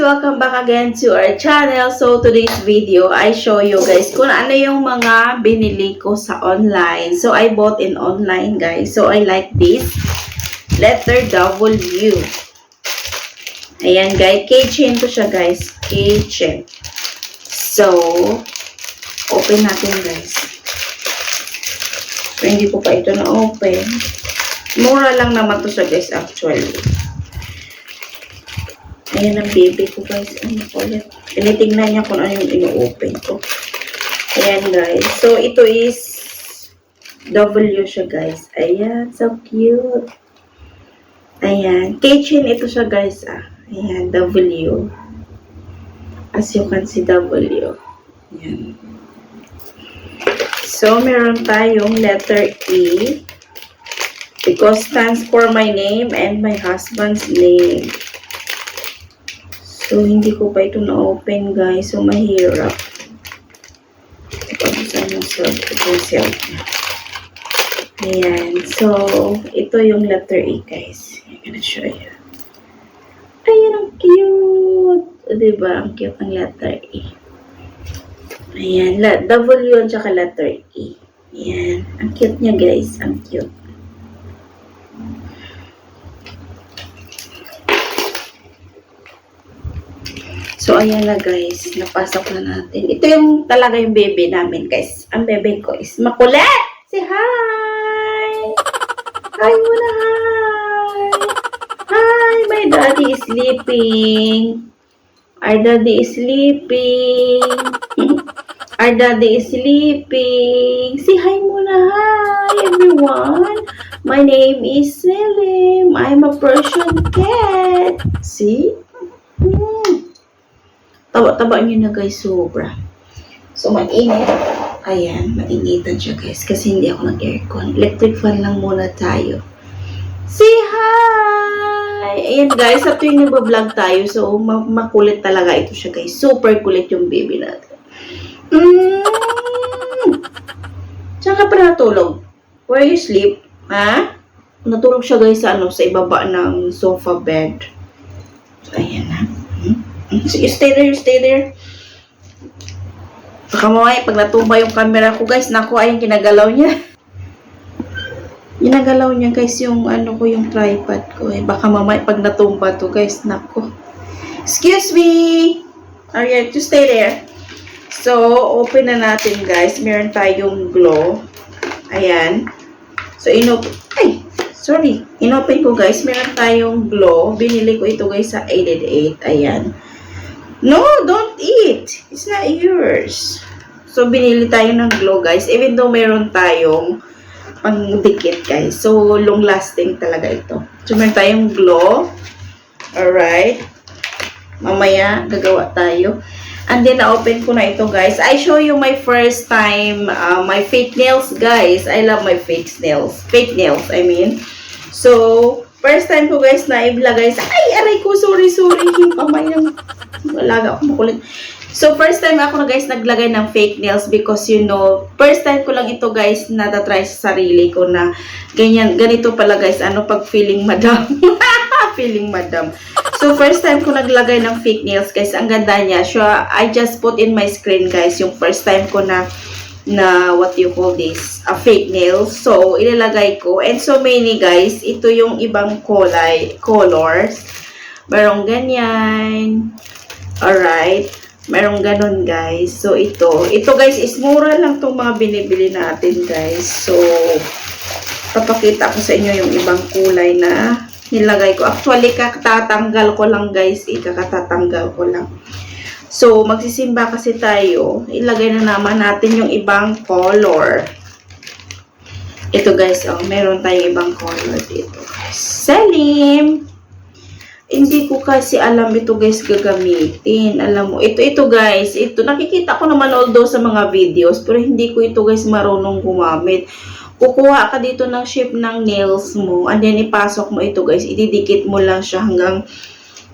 Welcome back again to our channel. So today's video, I show you guys kung ano yung mga binili ko sa online. So I bought in online guys. So I like this letter W. Ayan guys, keychain to siya guys. Keychain. So open natin guys. So hindi ko pa ito na open. Mura lang naman to siya guys actually. Ayan ang baby ko guys. Ano ko ulit? Tinitingnan niya kung ano yung ino-open ko. Ayan guys. So ito is W siya guys. Ayan. So cute. Ayan. Keychain ito siya guys. Ayan. W. As you can see W. Ayan. So meron tayong letter E. Because stands for my name and my husband's name. So, hindi ko pa ito na-open, guys. So, mahirap. Ipag-usan yung self. Ayan. So, ito yung letter E, guys. I'm gonna show you. Ayan, ang cute! O, diba? Ang cute ng letter E. Ayan. W at saka letter E. Ayan. Ang cute niya, guys. Ang cute. So, ayan na guys. Napasok na natin. Ito yung talaga yung baby namin guys. Ang baby ko is makulit! Say hi! Hi muna, hi! Hi! My daddy is sleeping. Our daddy is sleeping. Our daddy is sleeping. Say hi muna, hi everyone. My name is Selim. I'm a Persian cat. See? Taba-taba nyo na guys, sobra. So, mainit. Ayan, mainitan siya guys. Kasi hindi ako nag-aircon. Electric fan lang muna tayo. Say hi! Ayan guys, sa tuwing nagbablog tayo, so makulit talaga ito siya guys. Super kulit yung baby natin. Saan ka pa natulog? Where you sleep? Ha? Natulog siya guys sa ibaba ng sofa bed. So, ayan na. So, you stay there. Baka mamaya, pag natumba yung camera ko, guys, naku, ayun, kinagalaw niya. Ginagalaw niya, guys, yung, yung tripod ko, eh. Baka mamaya, pag natumba to, guys, naku. Excuse me! Alright, you stay there. So, open na natin, guys. Meron tayong glow. Ayan. So, inopen ko, guys. Meron tayong glow. Binili ko ito, guys, sa 888. Ayan. No, don't eat. It's not yours. So, binili tayo ng glow, guys. Even though meron tayong pang-dikit, guys. So, long-lasting talaga ito. So, meron tayong glow. Alright. Mamaya, gagawa tayo. And then, na-open ko na ito, guys. I show you my first time, my fake nails, guys. I love my fake nails. Fake nails, I mean. So, first time ko, guys, na iblagay sa... Ay, aray ko, sorry. Pamayang... Wala ako makulit. So, first time ako na guys naglagay ng fake nails because first time ko lang ito guys natatry sa sarili ko na ganito pala guys, pag feeling madam. Feeling madam. So, first time ko naglagay ng fake nails guys, ang ganda niya. So, I just put in my screen guys, yung first time ko na what you call this, a fake nails. So, ilalagay ko. And so many guys, ito yung ibang colors. Merong ganyan. Alright. Merong ganun, guys. So, ito guys, is mura lang itong mga binibili natin, guys. So, papakita ko sa inyo yung ibang kulay na nilagay ko. Actually, kakatatanggal ko lang, guys. Kakatatanggal ko lang. So, magsisimba kasi tayo. Ilagay na naman natin yung ibang color. Ito, guys. Oh, meron tayong ibang color dito, guys. Selim! Hindi ko kasi alam ito guys gagamitin. Alam mo, ito guys, nakikita ko naman although sa mga videos, pero hindi ko ito guys marunong gumamit. Kukuha ka dito ng shape ng nails mo, and then ipasok mo ito guys, ididikit mo lang siya hanggang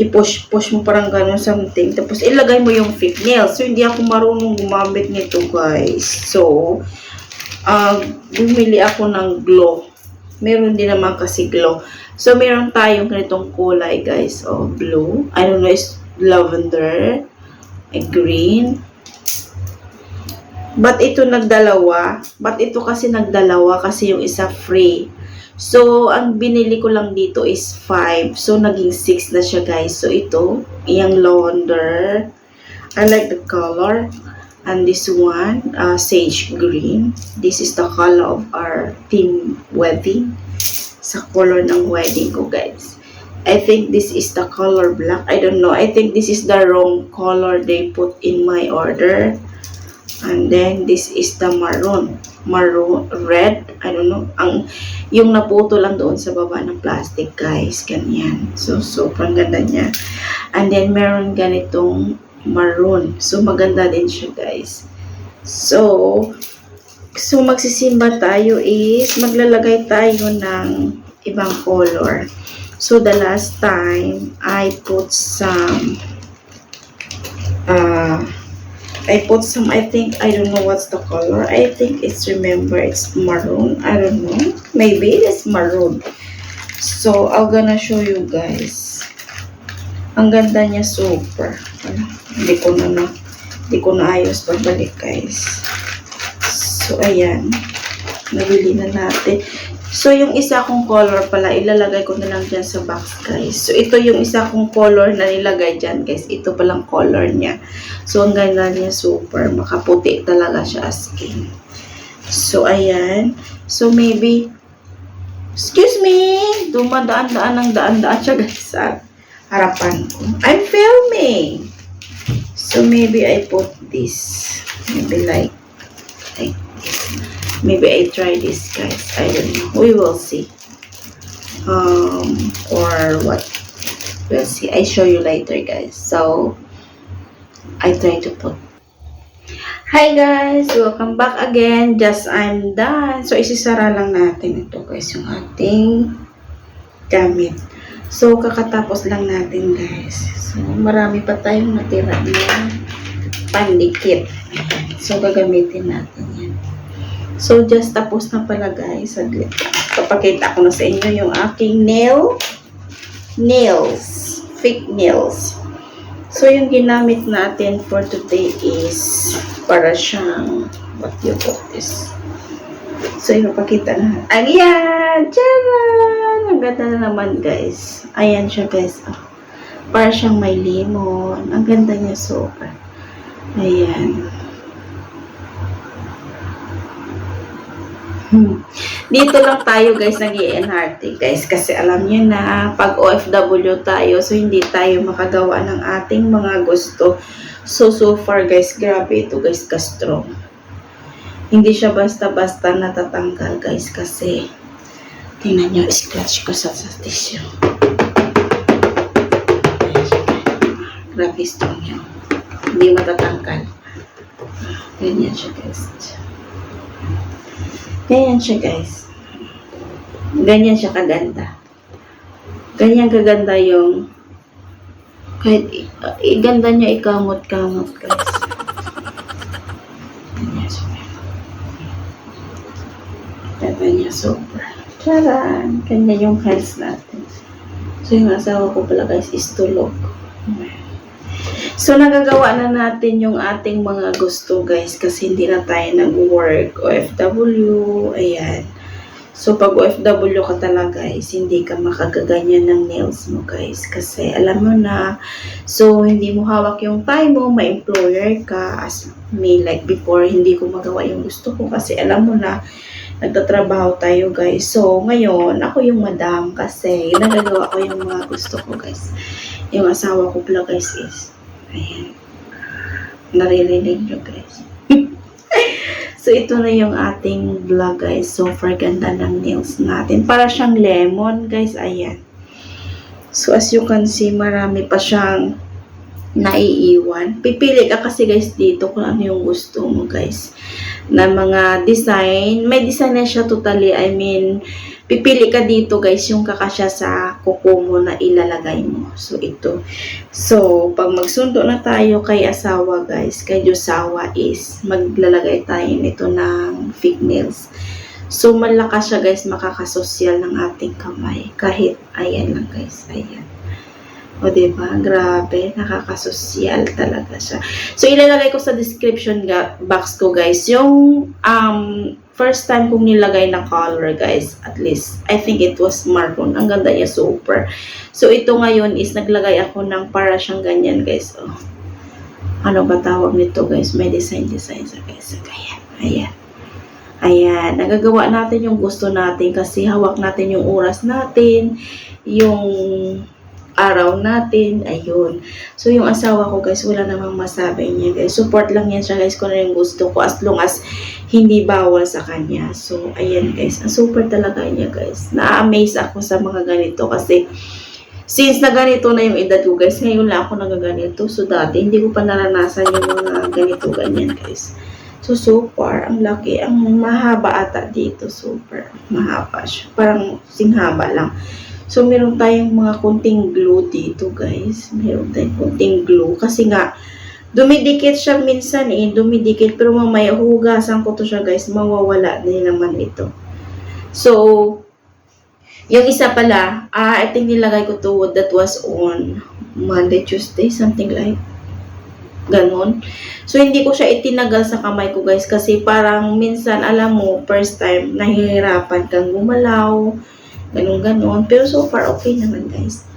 i-push mo parang gano'n something. Tapos ilagay mo yung fake nails. So, hindi ako marunong gumamit nito guys. So, bumili ako ng glow. Meron din naman kasi glow. So, meron tayong ganitong kulay, guys. Oh, blue. I don't know, lavender, a green. But ito kasi nagdalawa kasi yung isa free. So, ang binili ko lang dito is 5. So, naging 6 na siya, guys. So, ito, yung lavender. I like the color. And this one, sage green. This is the color of our theme wedding. Sa color ng wedding ko, guys. I think this is the color black. I don't know. I think this is the wrong color they put in my order. And then, this is the maroon, red, I don't know, yung naputo lang doon sa baba ng plastic, guys, ganyan. So, sobrang ganda niya. And then, meron ganitong maroon. So, maganda din siya, guys. So magsisimba tayo is, maglalagay tayo ng ibang color. So, the last time, I put some, I think, I don't know what's the color. I think it's maroon. I don't know. Maybe it's maroon. So, I'm gonna show you guys. Ang ganda niya, super. Hindi ko na ayos pagbalik, guys. So, ayan. Nabili na natin. So, yung isa kong color pala, ilalagay ko na lang dyan sa box, guys. So, ito yung isa kong color na nilagay dyan, guys. Ito palang color niya. So, ang ganda niya, super. Makaputi talaga siya as in. So, ayan. So, maybe, excuse me, dumadaan-daan siya, guys, sa harapan ko. I'm filming. So, maybe I put this. Maybe like this. Maybe I try this, guys. I don't know. We will see. Or what? We'll see. I show you later, guys. So, I try to put. Hi, guys. Welcome back again. Just I'm done. So, isisara lang natin ito, guys, yung ating gamit. So, kakatapos lang natin, guys. So, marami pa tayong natira na pandikit. So, gagamitin natin yan. So, just tapos na pala, guys. Saglit. Papakita ko na sa inyo yung aking nails. Fake nails. So, yung ginamit natin for today is para siyang, what do you call this? So, ipapakita na. Ayan! Tcharan! Ang ganda na naman, guys. Ayan siya, guys. Oh. Para siyang may lemon. Ang ganda niya, super. Ayan. Dito lang tayo, guys, nag-i-enharte, guys, kasi alam niyo na pag OFW tayo, so hindi tayo makagawa ng ating mga gusto. So far, guys, grabe ito, guys, ka-strong. Hindi siya basta-basta natatanggal, guys, kasi tingnan nyo, scratch ko sa tissue. Grabe strong yun. Hindi matatanggal. Ganyan siya, guys. Ganyan siya, guys. Ganyan siya kaganda. Ganyan kaganda yung kahit ganda niya ikamot-kamot, guys. Ganyan siya. Ganda niya super. Charan! Ganyan yung hands natin. So, yung asawa ko pala, guys, is tulog. So, nagagawa na natin yung ating mga gusto, guys, kasi hindi na tayo nag-work, OFW, ayan. So, pag OFW ka talaga, guys, hindi ka makagaganyan ng nails mo, guys, kasi alam mo na, so, hindi mo hawak yung time mo, may employer ka, as me, like before, hindi ko magawa yung gusto ko, kasi alam mo na, nagtatrabaho tayo, guys. So, ngayon, ako yung madam, kasi nagagawa ko yung mga gusto ko, guys. Yung asawa ko pala, guys, is ayan. Naririnig nyo, guys. So, ito na yung ating vlog, guys. So, far ganda ng nails natin. Para siyang lemon, guys. Ayan. So, as you can see, marami pa siyang naiiwan. Pipili ka kasi, guys, dito kung ano yung gusto mo, guys. Na mga design. May design na siya totally. I mean, pipili ka dito, guys, yung kakasya sa kuko mo na ilalagay mo. So, ito. So, pag magsundo na tayo kay asawa, guys, kay Josawa is, maglalagay tayo nito ng fake nails. So, malakas siya, guys, makakasosyal ng ating kamay. Kahit, ayan lang, guys, ayan. O, diba? Grabe. Nakakasosyal talaga siya. So, ilalagay ko sa description box ko, guys, yung first time kong nilagay na color, guys. At least, I think it was maroon. Ang ganda niya, super. So, ito ngayon is naglagay ako ng para siyang ganyan, guys. Oh. Ano ba tawag nito, guys? May design sa guys. So, ayan. Ayan. Nagagawa natin yung gusto natin kasi hawak natin yung oras natin, yung araw natin, ayun. So, yung asawa ko, guys, wala namang masabi niya, guys. Support lang yan siya, guys, kung ano yung gusto ko, as long as hindi bawal sa kanya. So, ayan, guys. Ang super talaga niya, guys. Na-amaze ako sa mga ganito kasi since na ganito na yung edad ko, guys, ngayon lang ako nagaganito. So, dati, hindi ko pa naranasan yung mga ganito, ganyan, guys. So, super. Ang laki. Ang mahaba ata dito. Super. Mahaba siya. Parang singhaba lang. So, meron tayong mga kunting glue dito, guys. Meron tayong kunting glue. Kasi nga, dumidikit siya minsan dumidikit. Pero mamaya, hugasan ko to siya, guys. Mawawala din naman ito. So, yung isa pala, I think nilagay ko to, that was on Monday, Tuesday, something like ganon. So, hindi ko siya itinagal sa kamay ko, guys. Kasi parang minsan, alam mo, first time, nahihirapan kang gumalaw. Ganon. Pero so far, okay naman, guys.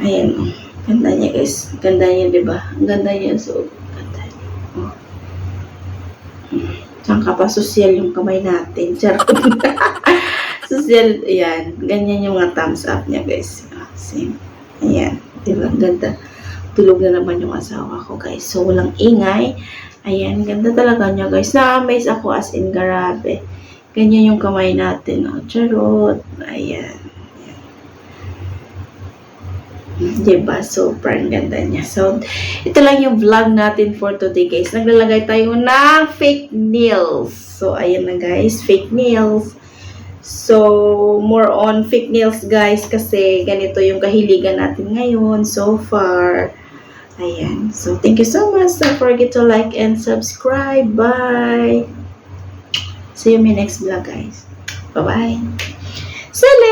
Ayan, oh. Ganda niya, guys. Ganda niya, diba? Ang ganda niya. So, ganda niya. Oh. Saan ka pa? Social yung kamay natin. Charot. Social, ayan. Ganyan yung mga thumbs up niya, guys. Same. Ayan. Diba? Ganda. Tulog na naman yung asawa ko, guys. So, walang ingay. Ayan. Ganda talaga niya, guys. Na-amaze ako as in grabe. Ganyan yung kamay natin. Oh, charot. Ayan. Diba? Super ganda niya. So, ito lang yung vlog natin for today, guys. Naglalagay tayo ng fake nails. So, ayan na, guys. Fake nails. So, more on fake nails, guys. Kasi ganito yung kahiligan natin ngayon so far. Ayan. So, thank you so much. Don't forget to like and subscribe. Bye! See you in my next vlog, guys. Bye-bye. Salut!